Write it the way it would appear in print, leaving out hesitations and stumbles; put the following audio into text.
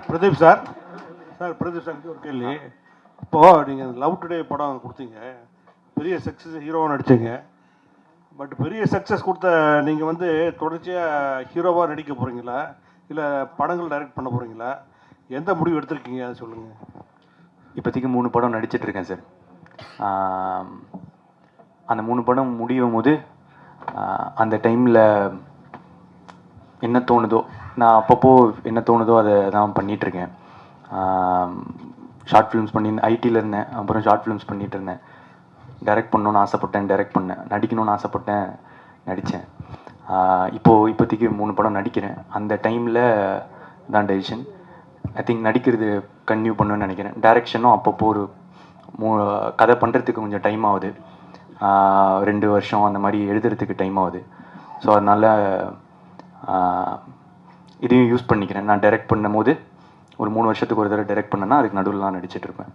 Pradeep sir Pradeep sir ஒரு கேள்வி. இப்போது நீங்கள் லவ் டுடே படம் கொடுத்தீங்க, பெரிய சக்ஸஸ் ஹீரோவாக நடித்தீங்க. பட் பெரிய சக்ஸஸ் கொடுத்த நீங்கள் வந்து தொடர்ச்சியாக ஹீரோவாக நடிக்க போகிறீங்களா, இல்லை படங்கள் டைரக்ட் பண்ண போகிறீங்களா? எந்த முடிவு எடுத்திருக்கீங்க அதை சொல்லுங்கள். இப்போதைக்கு 3 படம் நடிச்சிட்ருக்கேன் சார். அந்த 3 படம் முடியும் போது அந்த டைமில் என்ன தோணுதோ, நான் அப்பப்போ என்ன தோணுதோ அதை தான் பண்ணிகிட்ருக்கேன். ஷார்ட் ஃபிலிம்ஸ் ஐடியில் இருந்தேன், அப்புறம் ஷார்ட் ஃபிலிம்ஸ் பண்ணிகிட்டு இருந்தேன். டைரக்ட் பண்ணணுன்னு ஆசைப்பட்டேன், டைரக்ட் பண்ணேன். நடிக்கணும்னு ஆசைப்பட்டேன், நடித்தேன். இப்போதைக்கு 3 படம் நடிக்கிறேன். அந்த டைமில் தான் டெசிஷன். ஐ திங்க் நடிக்கிறது கன்டினியூ பண்ணுவேன்னு நினைக்கிறேன். டைரக்ஷனும் அப்பப்போ ஒரு கதை பண்ணுறதுக்கு கொஞ்சம் டைம் ஆகுது. 2 வருஷம் அந்த மாதிரி எழுதுறதுக்கு டைம் ஆகுது. ஸோ அதனால் இதையும் யூஸ் பண்ணிக்கிறேன். நான் டைரக்ட் பண்ணும் போது ஒரு 3 வருஷத்துக்கு ஒரு தடவை டைரக்ட் பண்ணேன்னா அதுக்கு நடுவில் நான் நடிச்சிட்ருப்பேன்.